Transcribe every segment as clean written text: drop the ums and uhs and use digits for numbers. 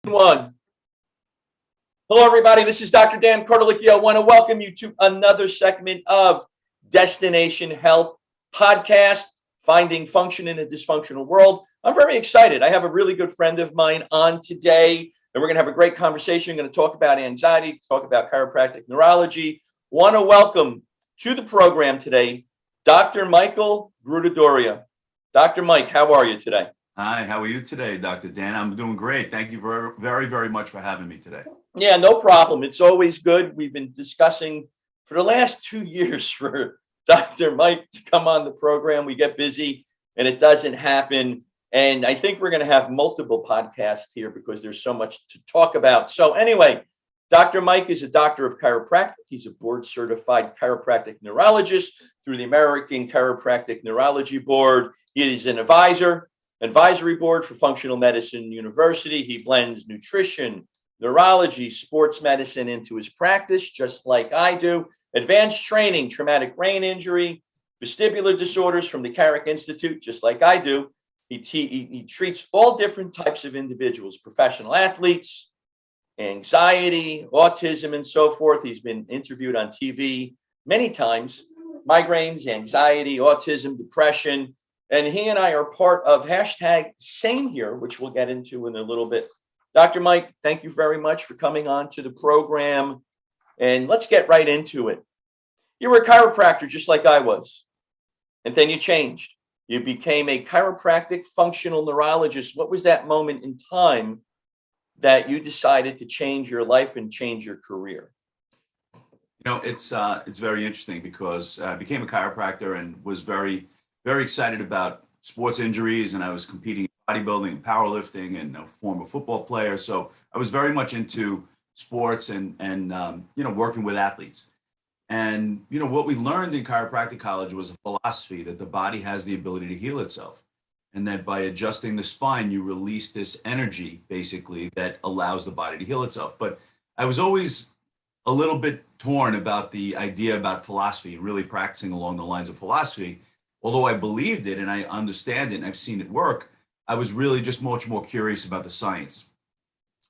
One. Hello, everybody. This is Dr. Dan Cardellichio. I want to welcome you to another segment of Destination Health Podcast, Finding Function in a Dysfunctional World. I'm very excited. I have a really good friend of mine on today, and we're going to have a great conversation. We're going to talk about anxiety, talk about chiropractic neurology. Want to welcome to the program today, Dr. Michael Gruttadauria. Dr. Mike, how are you today? Hi, how are you today, Dr. Dan? I'm doing great. Thank you very, very much for having me today. Yeah, no problem. It's always good. We've been discussing for the last 2 years for Dr. Mike to come on the program. We get busy and it doesn't happen. And I think we're going to have multiple podcasts here because there's so much to talk about. So anyway, Dr. Mike is a doctor of chiropractic. He's a board certified chiropractic neurologist through the American Chiropractic Neurology Board. He is an advisory board for Functional Medicine University. He blends nutrition, neurology, sports medicine into his practice, just like I do. Advanced training, traumatic brain injury, vestibular disorders from the Carrick Institute, just like I do. He treats all different types of individuals, professional athletes, anxiety, autism, and so forth. He's been interviewed on TV many times. Migraines, anxiety, autism, depression. And he and I are part of #SameHere, which we'll get into in a little bit. Dr. Mike, thank you very much for coming on to the program. And let's get right into it. You were a chiropractor just like I was. And then you changed. You became a chiropractic functional neurologist. What was that moment in time that you decided to change your life and change your career? You know, it's very interesting because I became a chiropractor and was very excited about sports injuries, and I was competing in bodybuilding and powerlifting and a former football player. So I was very much into sports and working with athletes. And, what we learned in chiropractic college was a philosophy that the body has the ability to heal itself. And that by adjusting the spine, you release this energy, basically, that allows the body to heal itself. But I was always a little bit torn about the idea about philosophy and really practicing along the lines of philosophy. Although I believed it and I understand it and I've seen it work, I was really just much more curious about the science.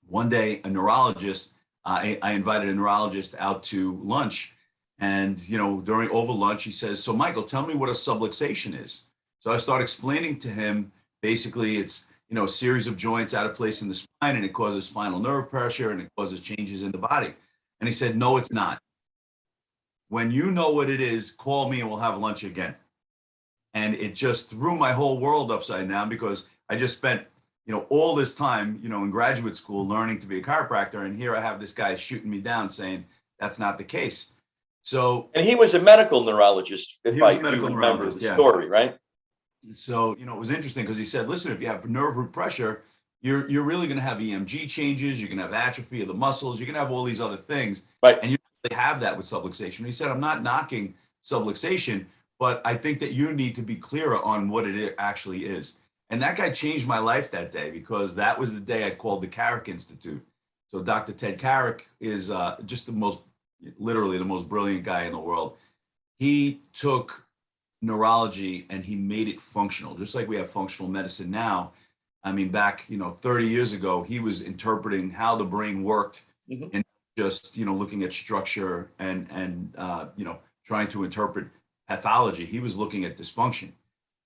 One day, a neurologist, I invited a neurologist out to lunch. And, over lunch, he says, "So Michael, tell me what a subluxation is." So I start explaining to him, basically it's, a series of joints out of place in the spine, and it causes spinal nerve pressure and it causes changes in the body. And he said, "No, it's not. When you know what it is, call me and we'll have lunch again." And it just threw my whole world upside down because I just spent, all this time, in graduate school learning to be a chiropractor. And here I have this guy shooting me down saying that's not the case. So, and he was a medical neurologist, if I remember the story, right? So, it was interesting because he said, "Listen, if you have nerve root pressure, you're really going to have EMG changes. You're going to have atrophy of the muscles. You're going to have all these other things. Right. And you really have that with subluxation." He said, "I'm not knocking subluxation, but I think that you need to be clearer on what it actually is." And that guy changed my life that day because that was the day I called the Carrick Institute. So Dr. Ted Carrick is just literally the most brilliant guy in the world. He took neurology and he made it functional, just like we have functional medicine now. I mean, back, 30 years ago, he was interpreting how the brain worked and just, looking at structure and trying to interpret pathology. He was looking at dysfunction.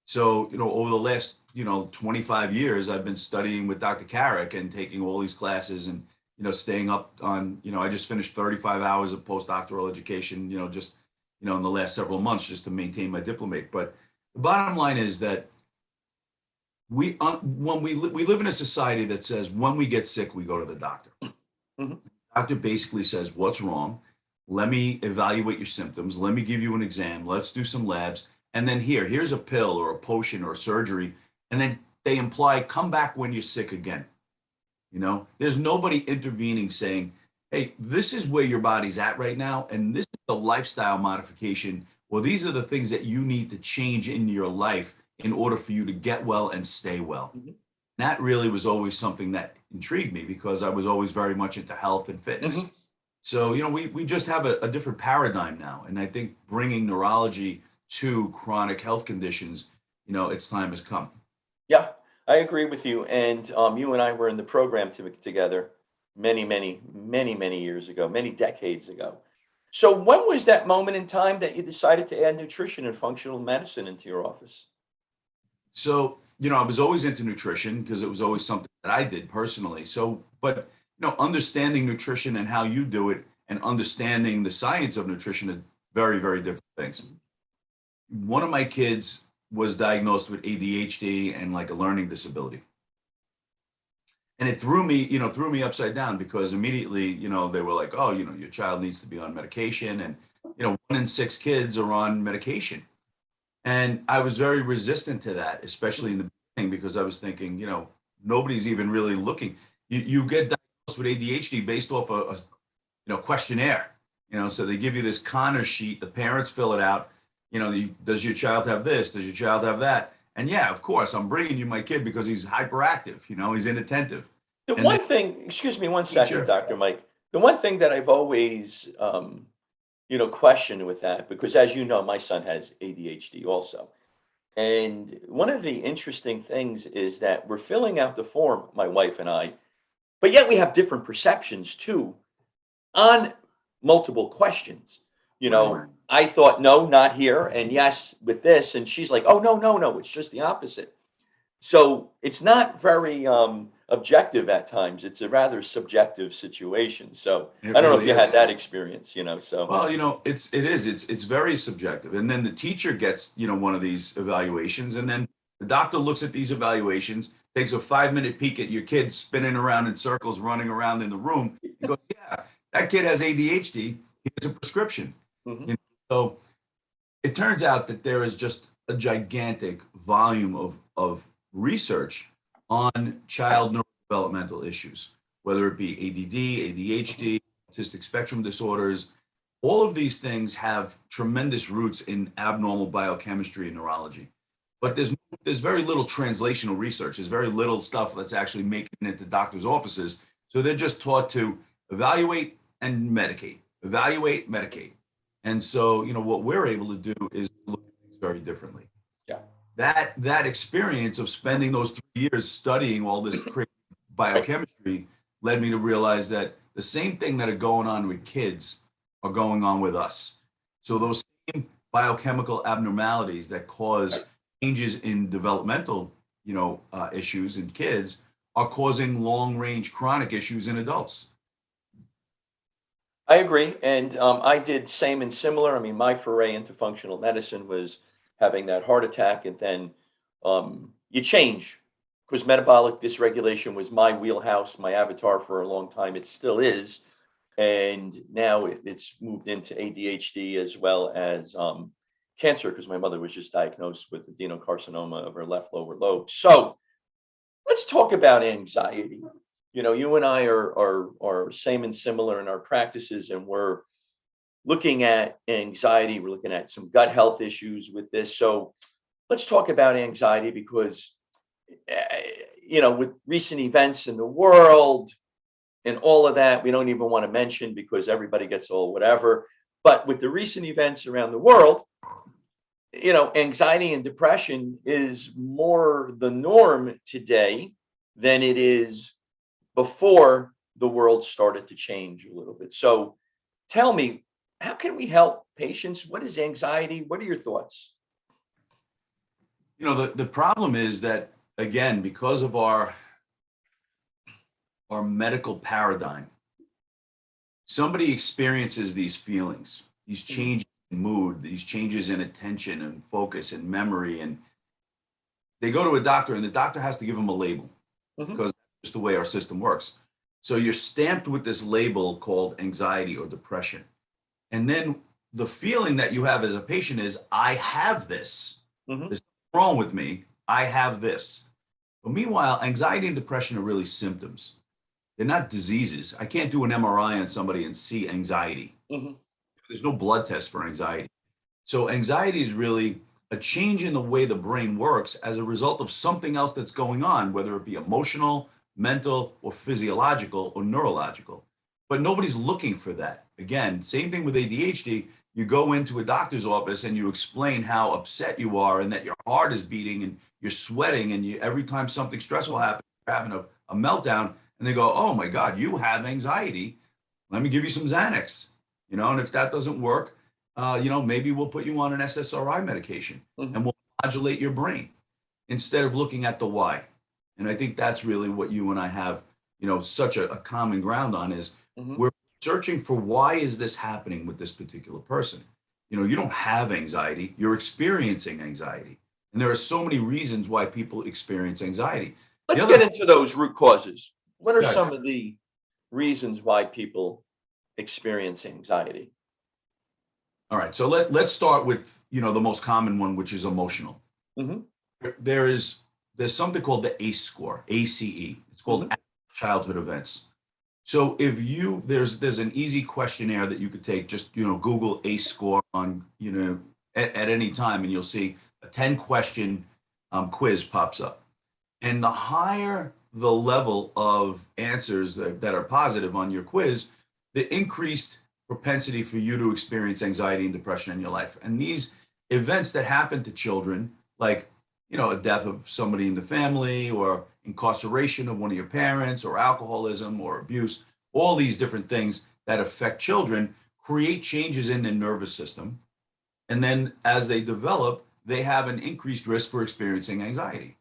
So, over the last, 25 years, I've been studying with Dr. Carrick and taking all these classes and, staying up on, I just finished 35 hours of postdoctoral education, just, in the last several months just to maintain my diplomate. But the bottom line is that we live in a society that says when we get sick, we go to the doctor. Mm-hmm. The doctor basically says, "What's wrong? Let me evaluate your symptoms. Let me give you an exam. Let's do some labs. And then here's a pill or a potion or a surgery." And then they imply, "Come back when you're sick again." There's nobody intervening saying, "Hey, this is where your body's at right now. And this is the lifestyle modification. Well, these are the things that you need to change in your life in order for you to get well and stay well." Mm-hmm. That really was always something that intrigued me because I was always very much into health and fitness. Mm-hmm. So, we just have a different paradigm now. And I think bringing neurology to chronic health conditions, its time has come. Yeah. I agree with you. And you and I were in the program together many years ago, many decades ago. So when was that moment in time that you decided to add nutrition and functional medicine into your office? So, I was always into nutrition because it was always something that I did personally. So, but, understanding nutrition and how you do it and understanding the science of nutrition are very, very different things. One of my kids was diagnosed with ADHD and like a learning disability. And it threw me upside down because immediately, they were like, oh, your child needs to be on medication. And, 1 in 6 kids are on medication. And I was very resistant to that, especially in the beginning, because I was thinking, nobody's even really looking. You get diagnosed with ADHD based off a questionnaire, so they give you this Connor sheet, the parents fill it out, does your child have this? Does your child have that? And yeah, of course, I'm bringing you my kid because he's hyperactive, he's inattentive. The And then one thing, excuse me one second, teacher, Dr. Mike. The one thing that I've always, questioned with that, because as you know, my son has ADHD also. And one of the interesting things is that we're filling out the form, my wife and I, but yet we have different perceptions too on multiple questions. right. I thought, no, not here, and yes, with this, and she's like, oh, no, no, no, it's just the opposite. So it's not very objective at times. It's a rather subjective situation. So It I don't know if really you had is. that experience, so Well, it's very subjective. And then the teacher gets, one of these evaluations, and then the doctor looks at these evaluations, takes a 5-minute peek at your kid spinning around in circles, running around in the room, and goes, yeah, that kid has ADHD. Here's a prescription. Mhm. So it turns out that there is just a gigantic volume of research on child neurodevelopmental issues, whether it be ADD, ADHD, autistic spectrum disorders. All of these things have tremendous roots in abnormal biochemistry and neurology. But there's very little translational research. There's very little stuff that's actually making it into doctors' offices. So they're just taught to evaluate and medicate, evaluate, medicate. And so, what we're able to do is look at things very differently. Yeah. That experience of spending those 3 years studying all this crazy Right. biochemistry led me to realize that the same thing that are going on with kids are going on with us. So those same biochemical abnormalities that cause changes in developmental, issues in kids are causing long-range chronic issues in adults. I agree, and I did same and similar. I mean, my foray into functional medicine was having that heart attack, and then you change because metabolic dysregulation was my wheelhouse, my avatar for a long time. It still is, and now it's moved into ADHD as well as cancer because my mother was just diagnosed with adenocarcinoma of her left lower lobe. So let's talk about anxiety. You and I are same and similar in our practices, and we're looking at anxiety. We're looking at some gut health issues with this. So let's talk about anxiety because, with recent events in the world and all of that, we don't even want to mention because everybody gets all whatever. But with the recent events around the world, anxiety and depression is more the norm today than it is before the world started to change a little bit. So tell me, how can we help patients? What is anxiety? What are your thoughts? The problem is that, again, because of our medical paradigm, somebody experiences these feelings, these Mhm. changes in mood, these changes in attention and focus and memory, and they go to a doctor, and the doctor has to give them a label Mhm. because that's just the way our system works. So you're stamped with this label called anxiety or depression. And then the feeling that you have as a patient is, I have this. Mhm. There's something wrong with me. I have this. But meanwhile, anxiety and depression are really symptoms. They're not diseases. I can't do an MRI on somebody and see anxiety. Mhm. There's no blood test for anxiety. So anxiety is really a change in the way the brain works as a result of something else that's going on, whether it be emotional, mental, or physiological or neurological. But nobody's looking for that. Again, same thing with ADHD. You go into a doctor's office and you explain how upset you are and that your heart is beating and you're sweating, and every time something stressful happens, you're having a meltdown, and they go, oh my God, you have anxiety. Let me give you some Xanax, and if that doesn't work, maybe we'll put you on an SSRI medication and we'll modulate your brain instead of looking at the why. And I think that's really what you and I have, such a common ground on is we're searching for why is this happening with this particular person. You don't have anxiety, you're experiencing anxiety. And there are so many reasons why people experience anxiety. Let's get into those root causes. What are Yeah. some of the reasons why people experience anxiety? All right, so let's start with, the most common one, which is emotional. There's something called the ACE score, ACE. It's called childhood events. So if there's an easy questionnaire that you could take, just, Google ACE score on, at any time, and you'll see a 10-question quiz pops up. And the higher the level of answers that are positive on your quiz, the increased propensity for you to experience anxiety and depression in your life. And these events that happen to children, like, a death of somebody in the family, or incarceration of one of your parents, or alcoholism or abuse, all these different things that affect children create changes in their nervous system. And then as they develop, they have an increased risk for experiencing anxiety.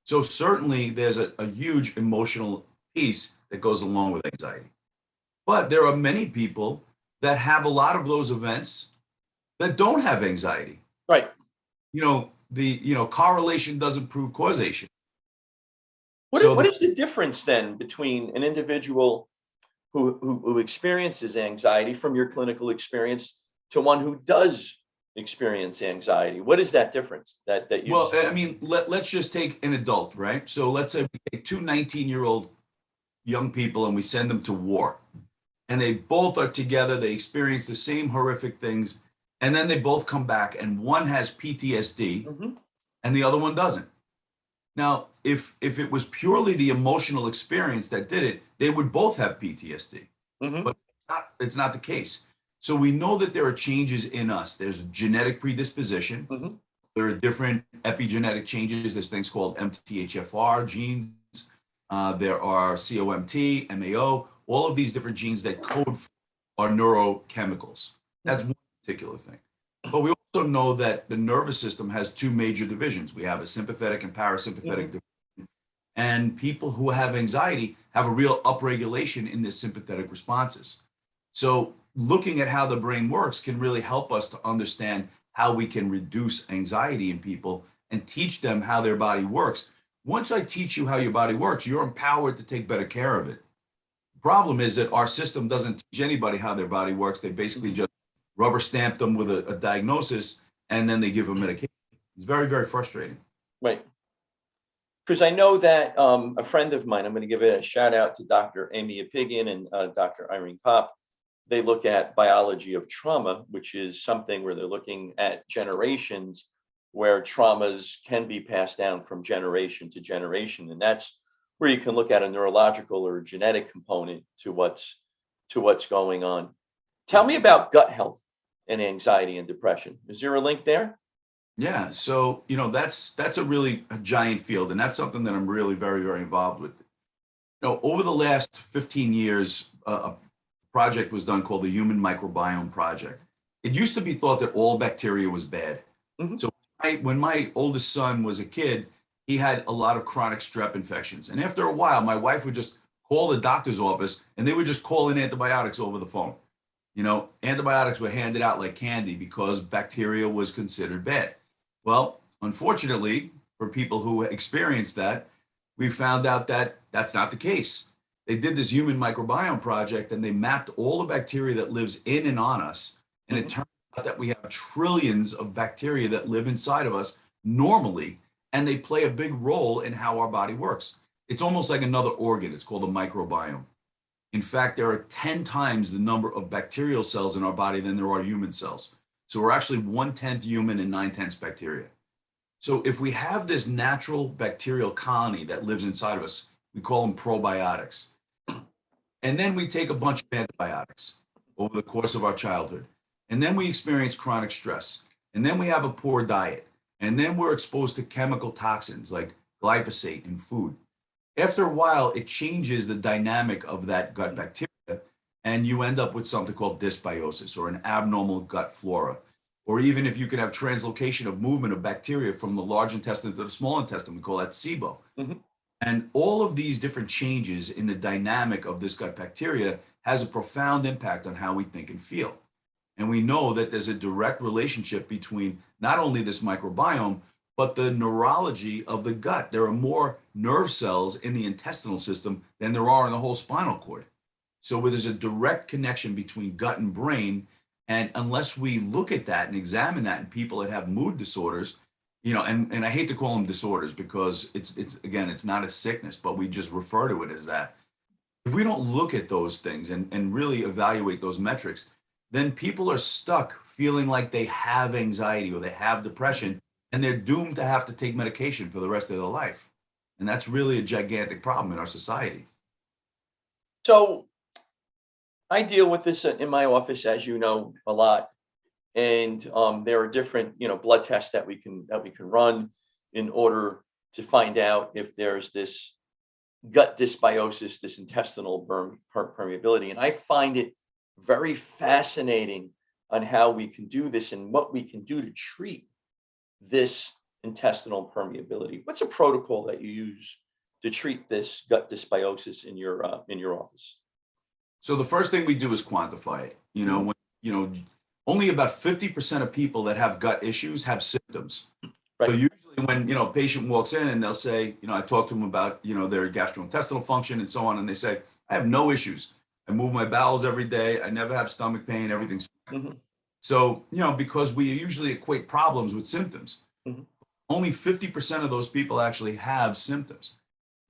So certainly there's a huge emotional piece that goes along with anxiety. But there are many people that have a lot of those events that don't have anxiety. Right. Correlation doesn't prove causation. What is the difference then between an individual who experiences anxiety from your clinical experience to one who does experience anxiety? What is that difference that you Well, see? I mean, let's just take an adult, right? So let's say we take two 19-year-old young people and we send them to war. And they both are together, they experience the same horrific things, and then they both come back, and one has PTSD and the other one doesn't. Now, if it was purely the emotional experience that did it, they would both have PTSD. But it's not the case. So we know that there are changes in us. There's genetic predisposition. There are different epigenetic changes. There's things called MTHFR genes. There are COMT, MAO, all of these different genes that code for our neurochemicals. That's one particular thing. But we also know that the nervous system has two major divisions. We have a sympathetic and parasympathetic division. And people who have anxiety have a real upregulation in their sympathetic responses. So looking at how the brain works can really help us to understand how we can reduce anxiety in people and teach them how their body works. Once I teach you how your body works, you're empowered to take better care of it. The problem is that our system doesn't teach anybody how their body works. They basically just rubber stamp them with a diagnosis, and then they give them medication. It's very, very frustrating. Right. Because I know that a friend of mine, I'm going to give a shout out to Dr. Amy Apigian and Dr. Irene Pop. They look at biology of trauma, which is something where they're looking at generations where traumas can be passed down from generation to generation. And that's where you can look at a neurological or a genetic component to what's going on. Tell me about gut health and anxiety and depression. Is there a link there? Yeah, so that's a really giant field, and that's something that I'm really very, very involved with. Over the last 15 years, a project was done called the Human Microbiome Project. It used to be thought that all bacteria was bad. So when my oldest son was a kid, he had a lot of chronic strep infections, and after a while, my wife would just call the doctor's office, and they would just call in antibiotics over the phone. Antibiotics were handed out like candy because bacteria was considered bad. Well, unfortunately, for people who experienced that, we found out that that's not the case. They did this Human Microbiome Project, and they mapped all the bacteria that lives in and on us. And it turned out that we have trillions of bacteria that live inside of us normally, and they play a big role in how our body works. It's almost like another organ. It's called a microbiome. In fact, there are 10 times the number of bacterial cells in our body than there are human cells. So we're actually 1/10 human and 9/10 bacteria. So if we have this natural bacterial colony that lives inside of us, we call them probiotics. And then we take a bunch of antibiotics over the course of our childhood. And then we experience chronic stress. And then we have a poor diet. And then we're exposed to chemical toxins like glyphosate in food. After a while, it changes the dynamic of that gut bacteria, and you end up with something called dysbiosis or an abnormal gut flora. Or even if you can have translocation of movement of bacteria from the large intestine to the small intestine, we call that SIBO. Mhm. And all of these different changes in the dynamic of this gut bacteria has a profound impact on how we think and feel. And we know that there's a direct relationship between not only this microbiome, but the neurology of the gut. There are more nerve cells in the intestinal system than there are in the whole spinal cord. So there's a direct connection between gut and brain. And unless we look at that and examine that in people that have mood disorders, and I hate to call them disorders because it's not a sickness, but we just refer to it as that. If we don't look at those things and really evaluate those metrics, then people are stuck feeling like they have anxiety or they have depression, and they're doomed to have to take medication for the rest of their life. And that's really a gigantic problem in our society. So I deal with this in my office, as you know, a lot. And there are different, blood tests that we can run in order to find out if there's this gut dysbiosis, this intestinal permeability. And I find it very fascinating on how we can do this and what we can do to treat this intestinal permeability. What's a protocol that you use to treat this gut dysbiosis in your office? So the first thing we do is quantify it. Only about 50% of people that have gut issues have symptoms. Right. So usually when, a patient walks in and they'll say, I talk to them about, their gastrointestinal function and so on. And they say, I have no issues. I move my bowels every day. I never have stomach pain. Everything's fine. Mhm. So, because we usually equate problems with symptoms. Mhm. Only 50% of those people actually have symptoms.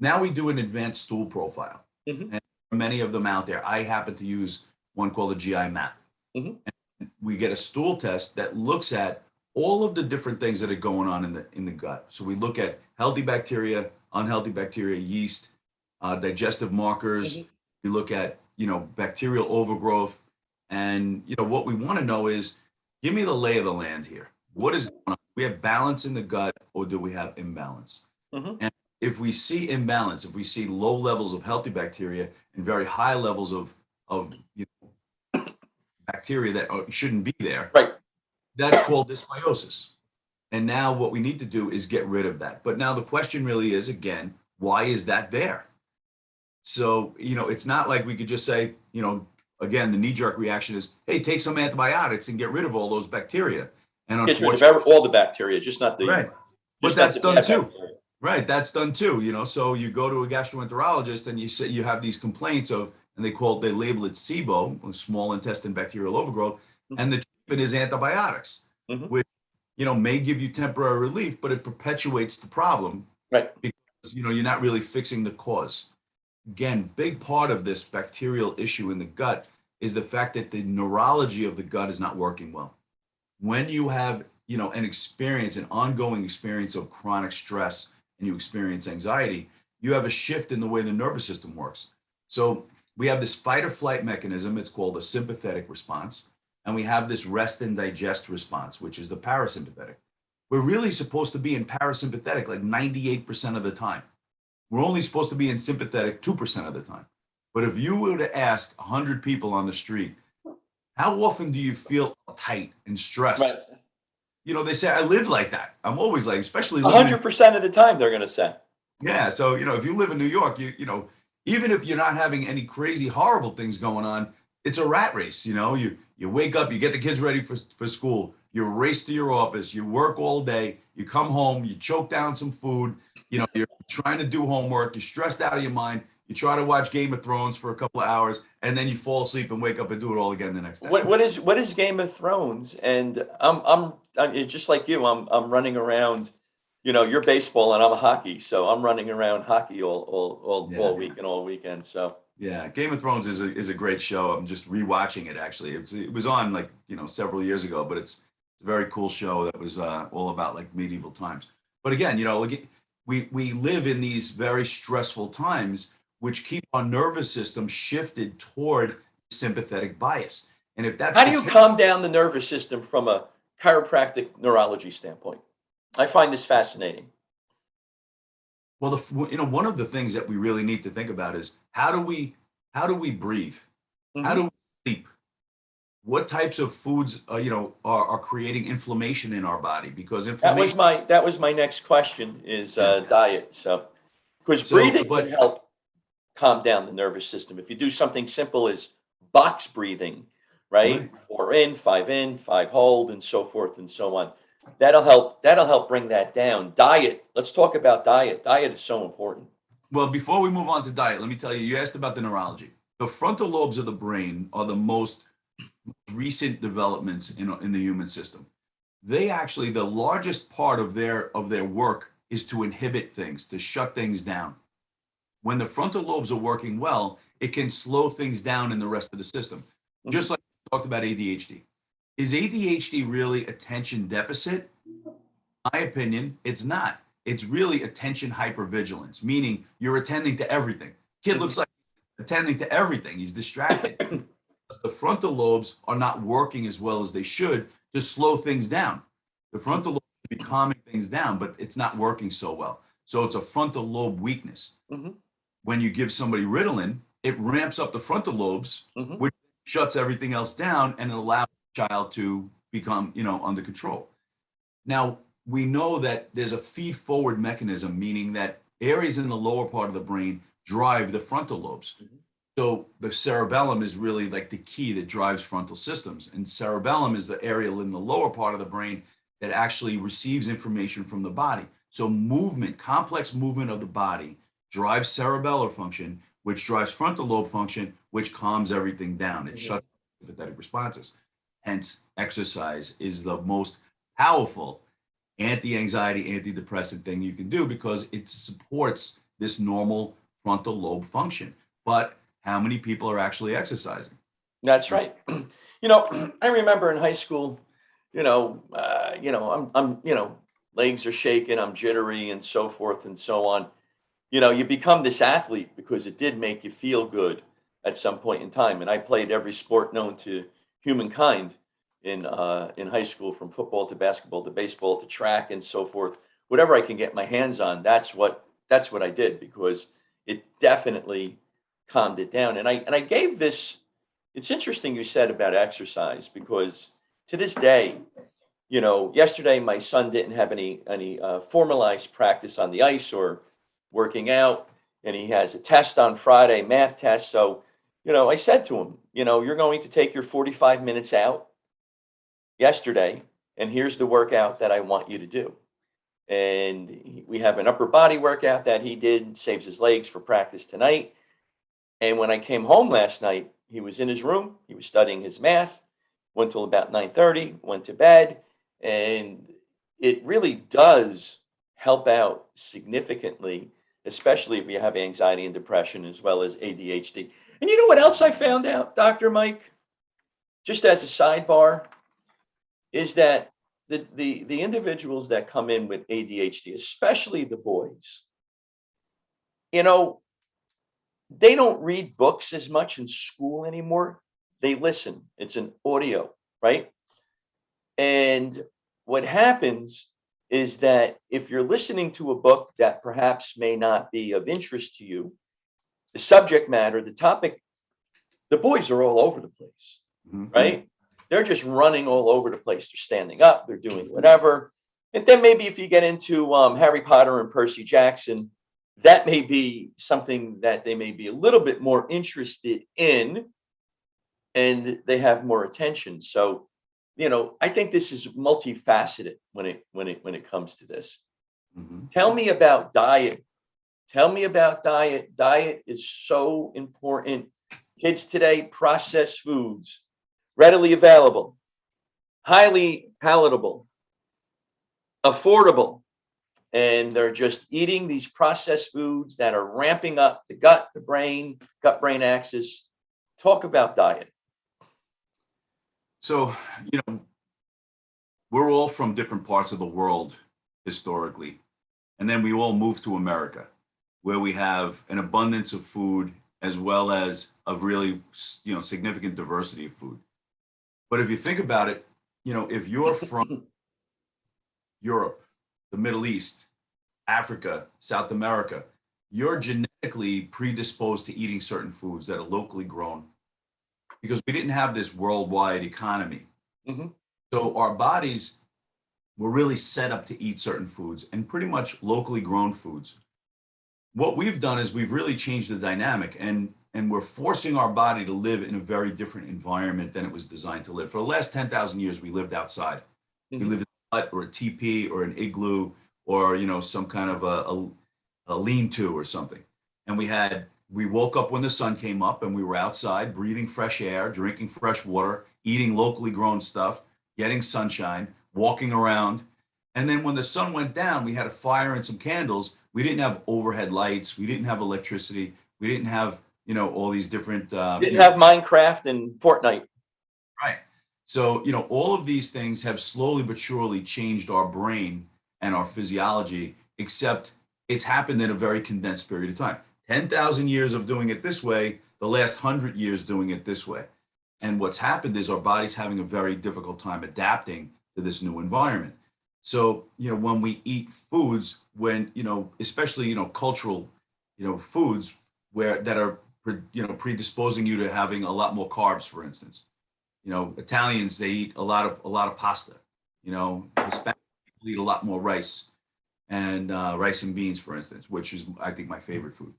Now we do an advanced stool profile. Mhm. And there are many of them out there. I happen to use one called the GI map. Mhm. And we get a stool test that looks at all of the different things that are going on in the gut. So we look at healthy bacteria, unhealthy bacteria, yeast, digestive markers. Mhm. We look at, bacterial overgrowth. And, what we want to know is, give me the lay of the land here. What is going on? Do we have balance in the gut or do we have imbalance? Mhm. And if we see imbalance, if we see low levels of healthy bacteria and very high levels of bacteria that shouldn't be there, Right. that's called dysbiosis. And now what we need to do is get rid of that. But now the question really is, again, why is that there? So, it's not like we could just say, again, the knee-jerk reaction is, hey, take some antibiotics and get rid of all those bacteria. And Gets rid of unfortunately, all the bacteria, just not the right. But just not that's the done bad too. bacteria. Right, that's done too. So you go to a gastroenterologist and you say you have these complaints of, and they label it SIBO, small intestine bacterial overgrowth, and the treatment is antibiotics, Mhm. which may give you temporary relief, but it perpetuates the problem Right. because you're not really fixing the cause. Again, big part of this bacterial issue in the gut is the fact that the neurology of the gut is not working well. When you have an ongoing experience of chronic stress and you experience anxiety, you have a shift in the way the nervous system works. So we have this fight or flight mechanism, it's called a sympathetic response, and we have this rest and digest response, which is the parasympathetic. We're really supposed to be in parasympathetic like 98% of the time. We're only supposed to be in sympathetic 2% of the time. But if you were to ask 100 people on the street, how often do you feel tight and stressed? Right. They say, I live like that. I'm always like, especially living in 100% of the time, they're going to say. yeah. So, if you live in New York, even if you're not having any crazy, horrible things going on, it's a rat race. You wake up, you get the kids ready for school, you race to your office, you work all day, you come home, you choke down some food, you're trying to do homework, you're stressed out of your mind, you try to watch Game of Thrones for a couple of hours, and then you fall asleep and wake up and do it all again the next day. What is Game of Thrones? And it's just like you. I'm running around. You're baseball and I'm hockey, so I'm running around hockey all week and all weekend. So yeah, Game of Thrones is a great show. I'm just rewatching it actually. It was on like several years ago, but it's a very cool show that was all about like medieval times. But again, we live in these very stressful times, which keep our nervous system shifted toward sympathetic bias. And if that's how do you calm down the nervous system from a chiropractic neurology standpoint? I find this fascinating. Well, one of the things that we really need to think about is how do we breathe? How Mhm. do we sleep? What types of foods, are creating inflammation in our body? Because inflammation, That was my next question is yeah. diet. So, because So, breathing can but help calm down the nervous system. If you do something simple as box breathing, right? right. 4 in, 5 hold, and so forth and so on. That'll help bring that down. Diet. Let's talk about diet. Diet is so important. Well, before we move on to diet, let me tell you, you asked about the neurology. The frontal lobes of the brain are the most recent developments in the human system. They actually, the largest part of their work is to inhibit things, to shut things down. When the frontal lobes are working well, it can slow things down in the rest of the system. Mhm. Just like we talked about ADHD. Is ADHD really attention deficit? My opinion, it's not. It's really attention hypervigilance, meaning you're attending to everything. Kid Mhm. looks like attending to everything. He's distracted. The frontal lobes are not working as well as they should to slow things down. The frontal lobe should be calming things down, but it's not working so well. So it's a frontal lobe weakness. Mhm. When you give somebody Ritalin, it ramps up the frontal lobes, Mhm. which shuts everything else down and allows the child to become, under control. Now, we know that there's a feed forward mechanism, meaning that areas in the lower part of the brain drive the frontal lobes. Mhm. So the cerebellum is really like the key that drives frontal systems. And cerebellum is the area in the lower part of the brain that actually receives information from the body. So movement, complex movement of the body drives cerebellar function, which drives frontal lobe function, which calms everything down. It Mhm. shuts sympathetic responses. Hence, exercise is the most powerful anti-anxiety, antidepressant thing you can do because it supports this normal frontal lobe function. But how many people are actually exercising? That's right. I remember in high school, legs are shaking, I'm jittery, and so forth and so on. You become this athlete because it did make you feel good at some point in time. And I played every sport known to humankind in high school, from football to basketball to baseball to track and so forth. Whatever I can get my hands on, that's what I did because it definitely calmed it down. And I gave this. It's interesting you said about exercise because to this day, yesterday my son didn't have any formalized practice on the ice or working out, and he has a test on Friday, math test. So, I said to him, you're going to take your 45 minutes out yesterday, and here's the workout that I want you to do. And we have an upper body workout that he did, saves his legs for practice tonight. And when I came home last night, he was in his room, he was studying his math, went till about 9:30, went to bed, and it really does help out significantly, especially if you have anxiety and depression as well as ADHD. And you know what else I found out, Dr. Mike? Just as a sidebar, is that the individuals that come in with ADHD, especially the boys, you know, they don't read books as much in school anymore. They listen. It's an audio, right? And what happens is that if you're listening to a book that perhaps may not be of interest to you, the subject matter, the topic, the boys are all over the place, Mhm. right? They're just running all over the place. They're standing up, they're doing whatever. And then maybe if you get into Harry Potter and Percy Jackson, that may be something that they may be a little bit more interested in, and they have more attention. So, I think this is multifaceted when it comes to this. Mhm. Tell me about diet. Tell me about diet. Diet is so important. Kids today, processed foods, readily available, highly palatable, affordable, and they're just eating these processed foods that are ramping up the gut, the brain, gut brain axis. Talk about diet. So, you know, we're all from different parts of the world historically. And then we all moved to America, where we have an abundance of food as well as of really, significant diversity of food. But if you think about it, if you're from Europe, the Middle East, Africa, South America, you're genetically predisposed to eating certain foods that are locally grown because we didn't have this worldwide economy. Mm-hmm. So our bodies were really set up to eat certain foods and pretty much locally grown foods. What we've done is we've really changed the dynamic and we're forcing our body to live in a very different environment than it was designed to live. For the last 10,000 years, we lived outside. Mm-hmm. We lived in a hut or a teepee or an igloo or, some kind of a lean-to or something. And we woke up when the sun came up and we were outside breathing fresh air, drinking fresh water, eating locally grown stuff, getting sunshine, walking around. And then when the sun went down, we had a fire and some candles. We didn't have overhead lights. We didn't have electricity. We didn't have, all these different. Didn't have Minecraft and Fortnite. Right. So, all of these things have slowly but surely changed our brain and our physiology, except it's happened in a very condensed period of time. 10,000 years of doing it this way, the last 100 years doing it this way. And what's happened is our body's having a very difficult time adapting to this new environment. So, when we eat foods, especially, cultural, foods that are, predisposing you to having a lot more carbs, for instance. Italians, they eat a lot of pasta. Hispanic people eat a lot more rice and beans, for instance, which is, I think, my favorite food.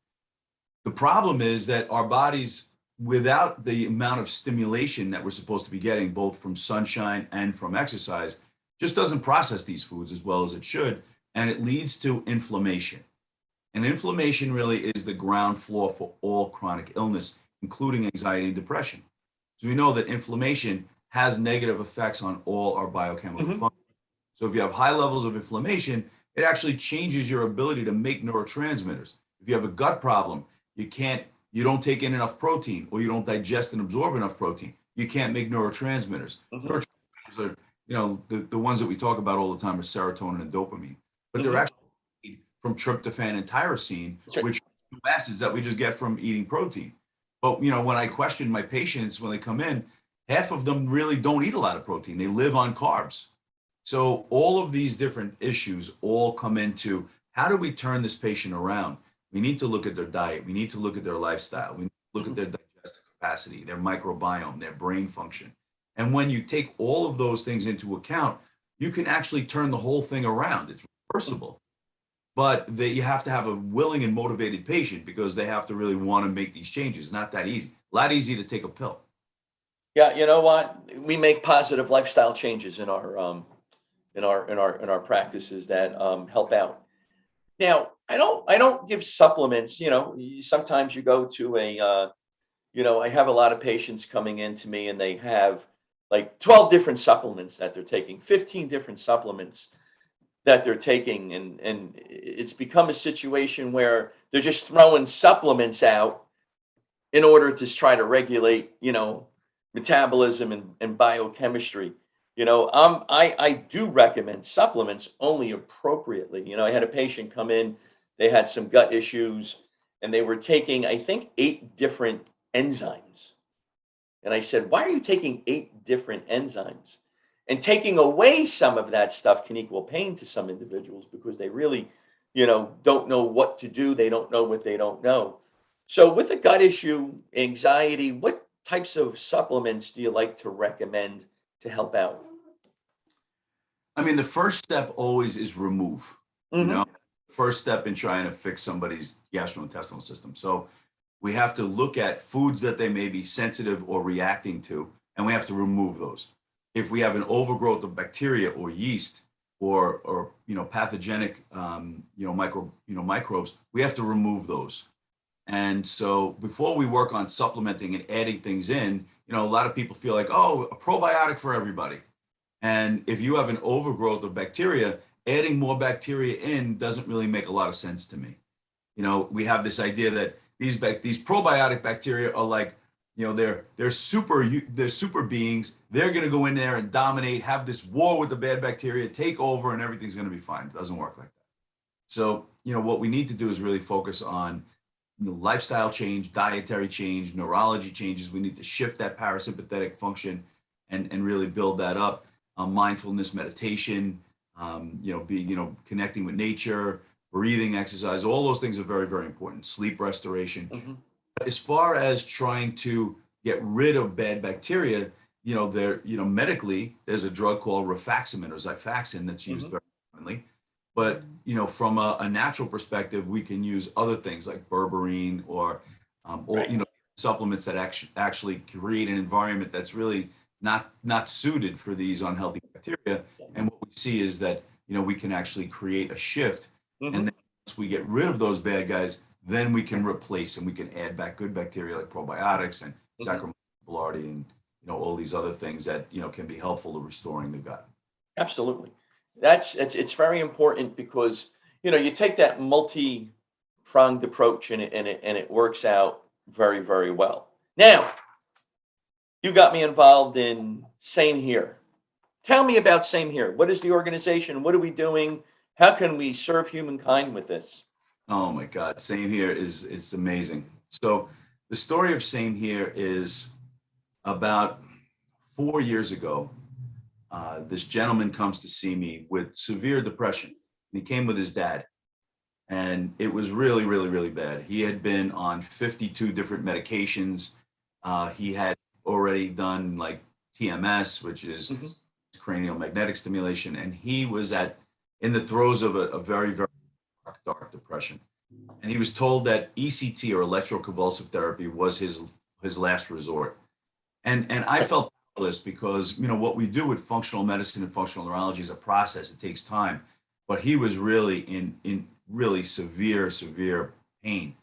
The problem is that our bodies, without the amount of stimulation that we're supposed to be getting, both from sunshine and from exercise, just doesn't process these foods as well as it should, and it leads to inflammation. And inflammation really is the ground floor for all chronic illness, including anxiety and depression. So we know that inflammation has negative effects on all our biochemical functions. So if you have high levels of inflammation, it actually changes your ability to make neurotransmitters. If you have a gut problem, you don't take in enough protein, or you don't digest and absorb enough protein, you can't make neurotransmitters. Neurotransmitters are, the ones that we talk about all the time are serotonin and dopamine, but they're actually from tryptophan and tyrosine, which are acids that we just get from eating protein. But, when I question my patients when they come in, half of them really don't eat a lot of protein. They live on carbs. So all of these different issues all come into, how do we turn this patient around? We need to look at their diet. We need to look at their lifestyle. We need to look at their digestive capacity, their microbiome, their brain function. And when you take all of those things into account, you can actually turn the whole thing around. It's reversible. But you have to have a willing and motivated patient, because they have to really want to make these changes. It's not that easy. A lot easier to take a pill. Yeah, you know what? We make positive lifestyle changes in our practices that help out. Now, I don't give supplements. Sometimes you go to I have a lot of patients coming in to me and they have like 12 different supplements that they're taking, 15 different supplements that they're taking, and it's become a situation where they're just throwing supplements out in order to try to regulate, metabolism and biochemistry. I do recommend supplements only appropriately. I had a patient come in, they had some gut issues, and they were taking, I think, 8 different enzymes. And I said, why are you taking 8 different enzymes? And taking away some of that stuff can equal pain to some individuals, because they really, don't know what to do. They don't know what they don't know. So with a gut issue, anxiety, what types of supplements do you like to recommend to help out? I mean, the first step always is remove. First step in trying to fix somebody's gastrointestinal system. So we have to look at foods that they may be sensitive or reacting to, and we have to remove those. If we have an overgrowth of bacteria or yeast or pathogenic microbes, we have to remove those. And so before we work on supplementing and adding things in, a lot of people feel like, oh, a probiotic for everybody. And if you have an overgrowth of bacteria, adding more bacteria in doesn't really make a lot of sense to me. We have this idea that these probiotic bacteria are like, they're super beings. They're going to go in there and dominate, have this war with the bad bacteria, take over, and everything's going to be fine. It doesn't work like that. So, what we need to do is really focus on lifestyle change, dietary change, neurology changes. We need to shift that parasympathetic function and really build that up. Mindfulness, meditation, connecting with nature, breathing exercise, all those things are very, very important. Sleep restoration. Mm-hmm. But as far as trying to get rid of bad bacteria, medically, there's a drug called rifaximin or Xifaxan that's used very commonly. But, from a natural perspective, we can use other things like berberine or supplements that actually create an environment that's really not suited for these unhealthy bacteria. And what we see is that, we can actually create a shift. And then once we get rid of those bad guys, then we can replace and we can add back good bacteria like probiotics and Saccharomyces boulardii and, all these other things that, can be helpful to restoring the gut. Absolutely. It's very important because, you take that multi-pronged approach and it works out very, very well. Now, you got me involved in Same Here. Tell me about Same Here. What is the organization? What are we doing? How can we serve humankind with this? Oh my God, Same Here it's amazing. So the story of Same Here is about 4 years ago. This gentleman comes to see me with severe depression. He came with his dad, and it was really, really, really bad. He had been on 52 different medications. He had already done like TMS, which is cranial magnetic stimulation, and he was in the throes of a very, very dark depression. And he was told that ECT or electroconvulsive therapy was his last resort. And I felt powerless because, what we do with functional medicine and functional neurology is a process. It takes time. But he was really in really severe pain.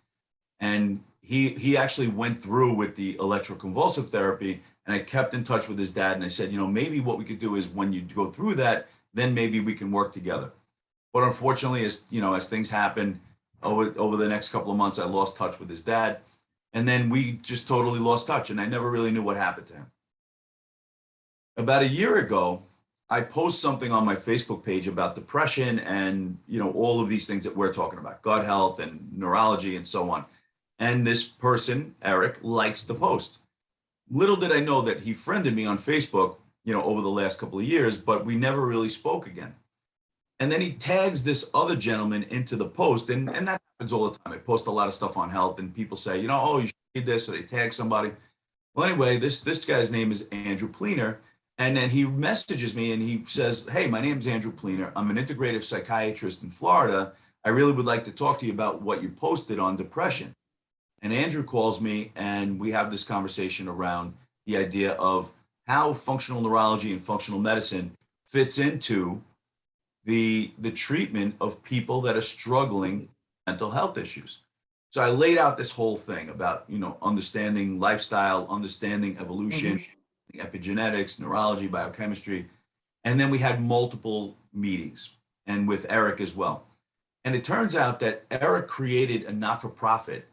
And he actually went through with the electroconvulsive therapy, and I kept in touch with his dad, and I said, maybe what we could do is when you go through that, then maybe we can work together. But unfortunately, as things happen over the next couple of months, I lost touch with his dad. And then we just totally lost touch, and I never really knew what happened to him. About a year ago, I post something on my Facebook page about depression and, all of these things that we're talking about, gut health and neurology and so on. And this person, Eric, likes the post. Little did I know that he friended me on Facebook, over the last couple of years, but we never really spoke again. And then he tags this other gentleman into the post, and that happens all the time. I post a lot of stuff on health, and people say, oh, you should read this, or they tag somebody. Well, anyway, this guy's name is Andrew Pleener, and then he messages me and he says, hey, my name's Andrew Pleener. I'm an integrative psychiatrist in Florida. I really would like to talk to you about what you posted on depression. And Andrew calls me, and we have this conversation around the idea of how functional neurology and functional medicine fits into the treatment of people that are struggling with mental health issues. So I laid out this whole thing about, understanding lifestyle, understanding evolution, epigenetics, neurology, biochemistry. And then we had multiple meetings, and with Eric as well. And it turns out that Eric created a not-for-profit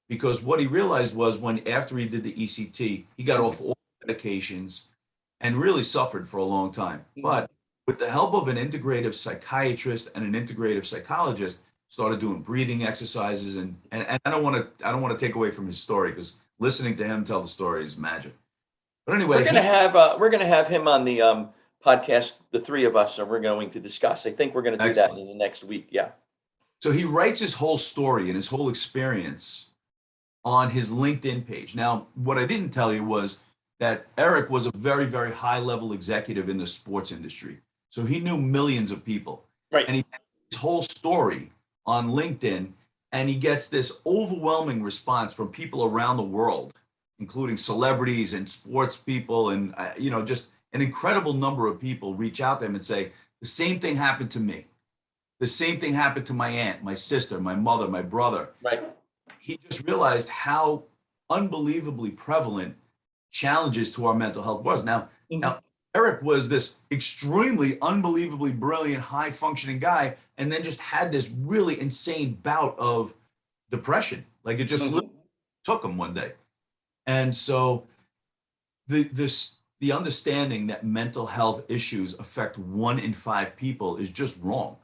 because what he realized was after he did the ECT, he got off all medications and really suffered for a long time. But with the help of an integrative psychiatrist and an integrative psychologist, started doing breathing exercises, and I don't want to take away from his story because listening to him tell the story is magic. But anyway, we're gonna have him on the podcast, the three of us, and we're going to discuss. I think we're going to do that in the next week. Yeah. So he writes his whole story and his whole experience on his LinkedIn page. Now, what I didn't tell you was that Eric was a very, very high-level executive in the sports industry. So he knew millions of people. Right. And he had his whole story on LinkedIn, and he gets this overwhelming response from people around the world, including celebrities and sports people, and just an incredible number of people reach out to him and say, the same thing happened to me. The same thing happened to my aunt, my sister, my mother, my brother. Right. He just realized how unbelievably prevalent challenges to our mental health was. Now, Eric was this extremely, unbelievably brilliant, high-functioning guy, and then just had this really insane bout of depression. Like it just took him one day. And so the understanding that mental health issues affect 1 in 5 people is just wrong.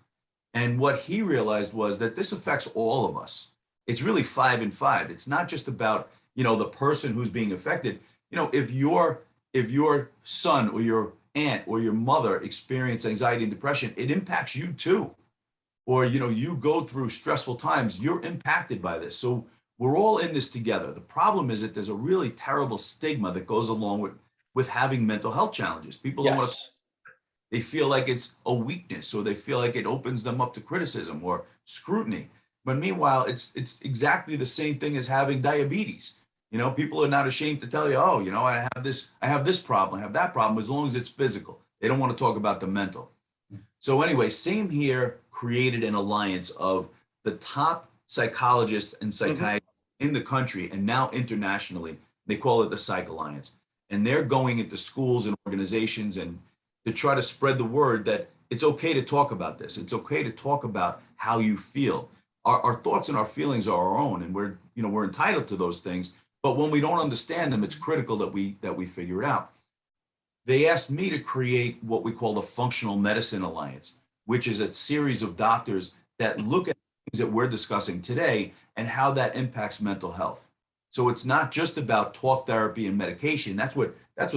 And what he realized was that this affects all of us. It's really 5 in 5. It's not just about, the person who's being affected. If your son or aunt or your mother experience anxiety and depression, it impacts you too. Or, you go through stressful times, you're impacted by this. So we're all in this together. The problem is that there's a really terrible stigma that goes along with having mental health challenges. People don't want to, Yes. they feel like it's a weakness, or they feel like it opens them up to criticism or scrutiny. But meanwhile, it's exactly the same thing as having diabetes. People are not ashamed to tell you, oh, I have this problem, I have that problem, as long as it's physical. They don't want to talk about the mental. So anyway, Same Here created an alliance of the top psychologists and psychiatrists in the country, and now internationally. They call it the Psych Alliance. And they're going into schools and organizations and to try to spread the word that it's okay to talk about this. It's okay to talk about how you feel. Our thoughts and our feelings are our own, and we're entitled to those things. But when we don't understand them, it's critical that we figure it out. They asked me to create what we call the Functional Medicine Alliance, which is a series of doctors that look at things that we're discussing today and how that impacts mental health. So it's not just about talk therapy and medication. That's what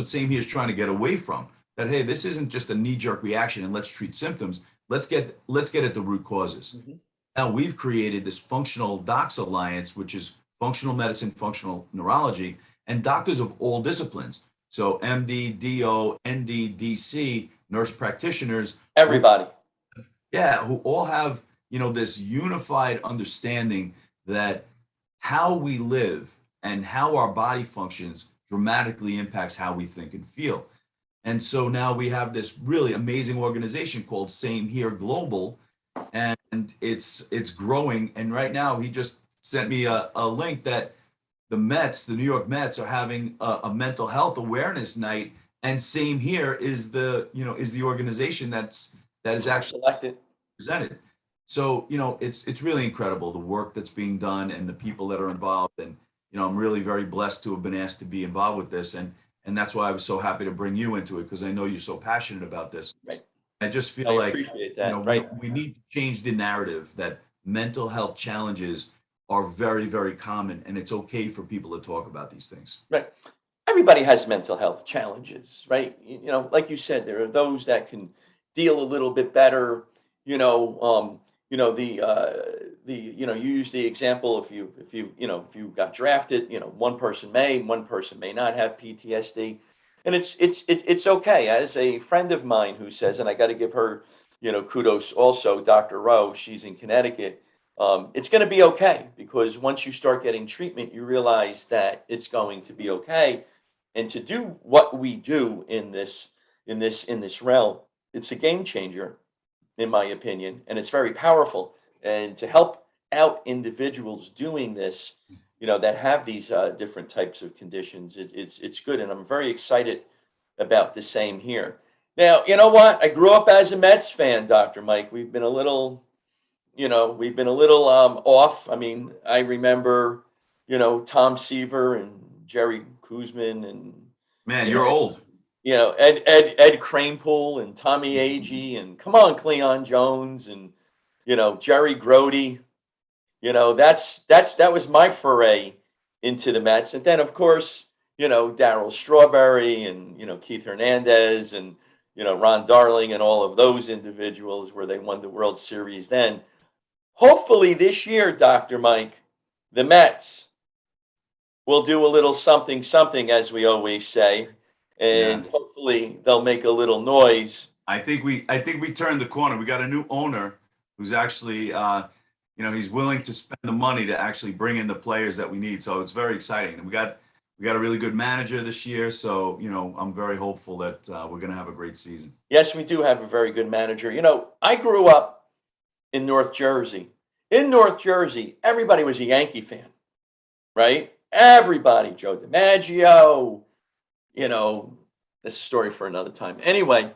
Same Here is trying to get away from. That, hey, this isn't just a knee-jerk reaction and let's treat symptoms. Let's get at the root causes. Now we've created this Functional Docs Alliance, which is functional medicine, functional neurology, and doctors of all disciplines. So MD, DO, ND, DC, nurse practitioners, Everybody. who all have, this unified understanding that how we live and how our body functions dramatically impacts how we think and feel. And so now we have this really amazing organization called Same Here Global, and it's growing. And right now he just sent me a link that the New York Mets are having a mental health awareness night, and Same Here is the organization that is actually Selected. presented. So, it's really incredible, the work that's being done and the people that are involved. And, I'm really very blessed to have been asked to be involved with this. And that's why I was so happy to bring you into it, because I know you're so passionate about this. Right. I just feel I like, appreciate that. Right. we need to change the narrative that mental health challenges are very, very common, and it's okay for people to talk about these things. Right. Everybody has mental health challenges, right? Like you said, there are those that can deal a little bit better. You use the example, if you got drafted, one person may, one person may not have PTSD, and it's okay. As a friend of mine who says, and I got to give her, kudos also, Dr. Rowe, she's in Connecticut. It's going to be okay, because once you start getting treatment, you realize that it's going to be okay. And to do what we do in this realm, it's a game changer, in my opinion, and it's very powerful. And to help out individuals doing this, that have these different types of conditions, it's good, and I'm very excited about the Same Here. Now, you know what? I grew up as a Mets fan, Dr. Mike. We've been a little off. I mean, I remember, Tom Seaver and Jerry Kuzman and, Man, you you're know, old. Ed Kranepool and Tommy Agee and come on, Cleon Jones and, Jerry Grody. That was my foray into the Mets. And then, of course, Darryl Strawberry and, Keith Hernandez and, Ron Darling and all of those individuals where they won the World Series then. Hopefully this year, Dr. Mike, the Mets will do a little something, something, as we always say, and Yeah. hopefully they'll make a little noise. I think we turned the corner. We got a new owner who's actually, he's willing to spend the money to actually bring in the players that we need. So it's very exciting. And we got a really good manager this year. So, I'm very hopeful that we're going to have a great season. Yes, we do have a very good manager. I grew up in North Jersey. In North Jersey, everybody was a Yankee fan, right? Everybody, Joe DiMaggio, this is a story for another time. Anyway,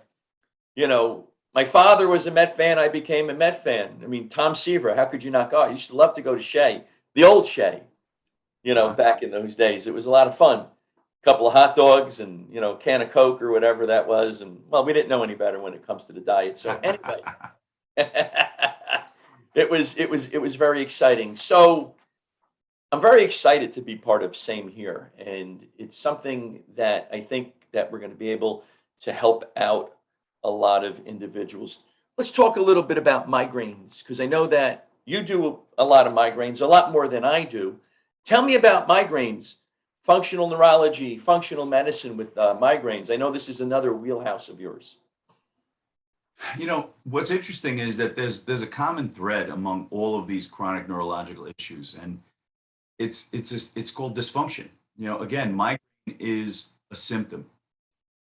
my father was a Met fan. I became a Met fan. I mean, Tom Seaver, how could you not go? I used to love to go to Shea, the old Shea, back in those days. It was a lot of fun. A couple of hot dogs and, a can of Coke or whatever that was. And, well, we didn't know any better when it comes to the diet. So anyway, it was very exciting. So I'm very excited to be part of Same Here, and it's something that I think that we're going to be able to help out a lot of individuals. Let's talk a little bit about migraines, because I know that you do a lot of migraines, a lot more than I do. Tell me about migraines, functional neurology, functional medicine with migraines. I know this is another wheelhouse of yours. What's interesting is that there's a common thread among all of these chronic neurological issues, and it's called dysfunction. Again, migraine is a symptom,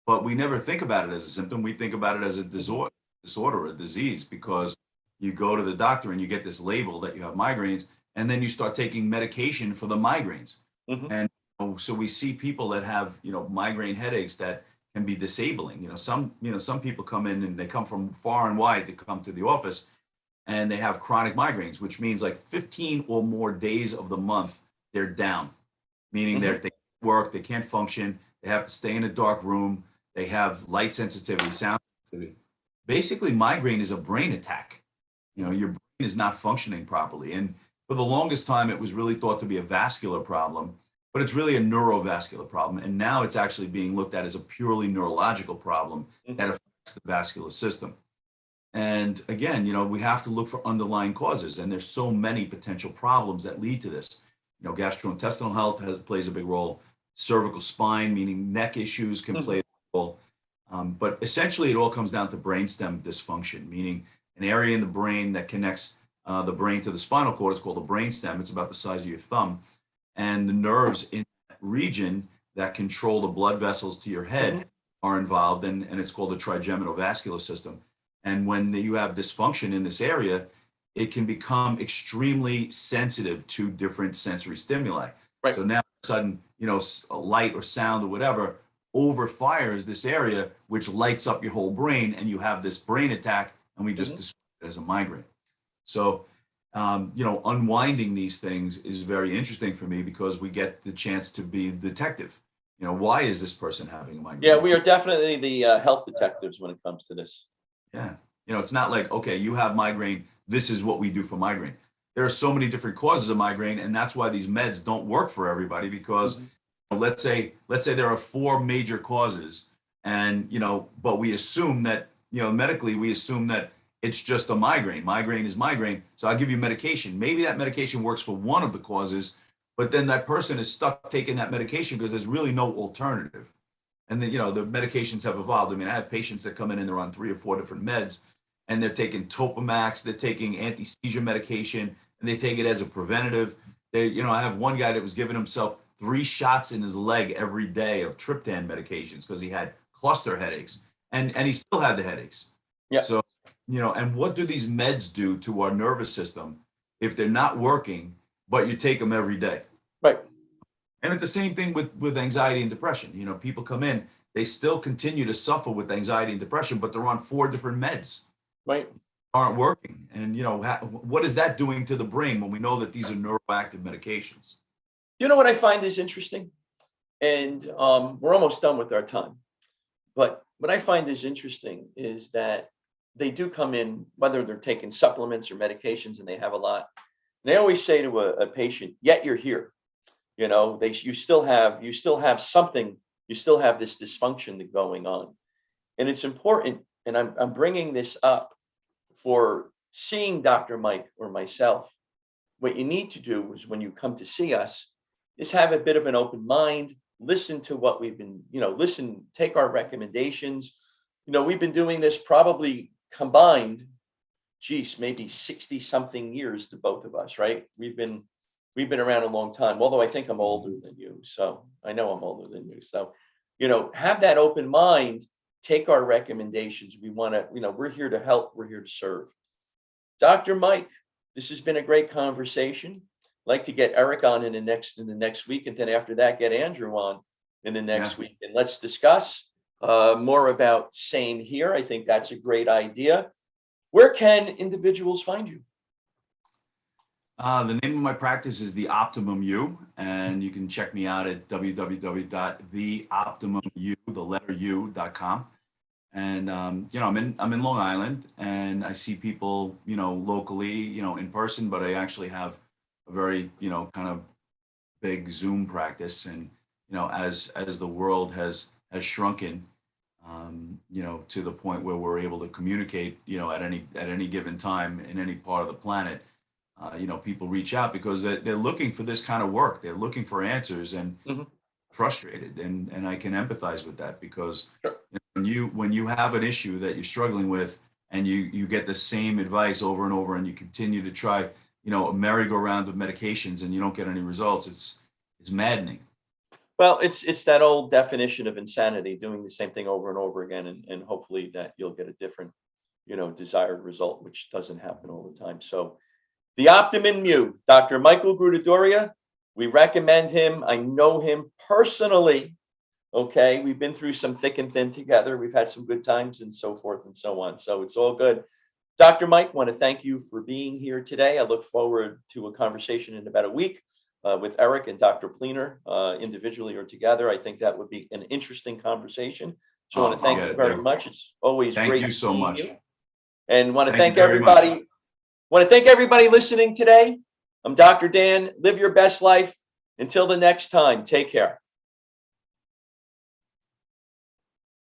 but we never think about it as a symptom. We think about it as a disorder, a disease, because you go to the doctor and you get this label that you have migraines, and then you start taking medication for the migraines. Mhm. And so we see people that have, migraine headaches that can be disabling. Some people come in and they come from far and wide to come to the office, and they have chronic migraines, which means like 15 or more days of the month they're down, meaning Mhm. they can't work, they can't function, they have to stay in a dark room, they have light sensitivity, sound sensitivity. Basically, migraine is a brain attack. Your brain is not functioning properly. And for the longest time, it was really thought to be a vascular problem, but it's really a neurovascular problem. And now it's actually being looked at as a purely neurological problem that Mhm. affects the vascular system. And again, we have to look for underlying causes, and there's so many potential problems that lead to this. Gastrointestinal health plays a big role. Cervical spine, meaning neck issues, can play Mhm. a role. But essentially, it all comes down to brainstem dysfunction, meaning an area in the brain that connects the brain to the spinal cord is called the brainstem. It's about the size of your thumb, and the nerves in that region that control the blood vessels to your head Mhm. are involved, and it's called the trigeminal vascular system. And when you have dysfunction in this area, it can become extremely sensitive to different sensory stimuli. Right. So now, all of a sudden, a light or sound or whatever overfires this area, which lights up your whole brain, and you have this brain attack, and we just Mhm. describe it as a migraine. So, unwinding these things is very interesting for me because we get the chance to be the detective. Why is this person having a Yeah, migraine? we are definitely the health detectives when it comes to this. Yeah. It's not like, okay, you have migraine. This is what we do for migraine. There are so many different causes of migraine, and that's why these meds don't work for everybody because Mhm. let's say there are four major causes, and but we assume that, medically we assume that it's just a migraine. Migraine is migraine. So I'll give you medication. Maybe that medication works for one of the causes, but then that person is stuck taking that medication because there's really no alternative. And then, the medications have evolved. I mean, I have patients that come in and they're on 3 or 4 different meds, and they're taking Topamax, they're taking anti-seizure medication, and they take it as a preventative. I have one guy that was giving himself 3 shots in his leg every day of triptan medications because he had cluster headaches, and he still had the headaches. Yeah. So, and what do these meds do to our nervous system if they're not working, but you take them every day? Right. And it's the same thing with anxiety and depression. People come in, they still continue to suffer with anxiety and depression, but they're on 4 different meds, Right. aren't working. And what is that doing to the brain when we know that these are neuroactive medications? You know what I find is interesting? And we're almost done with our time. But what I find is interesting is that they do come in, whether they're taking supplements or medications, and they have a lot. And they always say to a patient, "Yet you're here." You still have something. You still have this dysfunction going on, and it's important. And I'm bringing this up for seeing Dr. Mike or myself. What you need to do is when you come to see us is have a bit of an open mind, listen to what we've been, listen, take our recommendations. We've been doing this probably combined, geez, maybe 60 something years to both of us, right? We've been around a long time, although I think I'm older than you. So I know I'm older than you. So, have that open mind, take our recommendations. We want to, we're here to help, we're here to serve. Dr. Mike, this has been a great conversation. I'd like to get Eric on in the next week, and then after that, get Andrew on in the Yeah. next week, and let's discuss more about same here. I think that's a great idea. Where can individuals find you? The name of my practice is The Optimum You, and you can check me out at www.theoptimumu, the letter U.com. And I'm in Long Island, and I see people locally in person, but I actually have a very kind of big Zoom practice. And as the world has shrunken, to the point where we're able to communicate, at any given time in any part of the planet. People reach out because they're looking for this kind of work. They're looking for answers and Mhm. frustrated. And I can empathize with that because Sure. when you have an issue that you're struggling with and you get the same advice over and over and you continue to try, a merry-go-round of medications and you don't get any results, it's maddening. Well, it's that old definition of insanity, doing the same thing over and over again, and hopefully that you'll get a different, desired result, which doesn't happen all the time. So the Optimum Mu, Dr. Michael Gruttadauria, we recommend him. I know him personally. Okay, we've been through some thick and thin together. We've had some good times and so forth and so on. So it's all good. Dr. Mike, want to thank you for being here today. I look forward to a conversation in about a week with Eric and Dr. Pleener, individually or together. I think that would be an interesting conversation. So I want to thank you very much. It's always Thank great you so seeing much. you. And want to Thank thank you very much. everybody. Want to thank everybody listening today. I'm Dr. Dan. Live your best life. Until the next time, take care.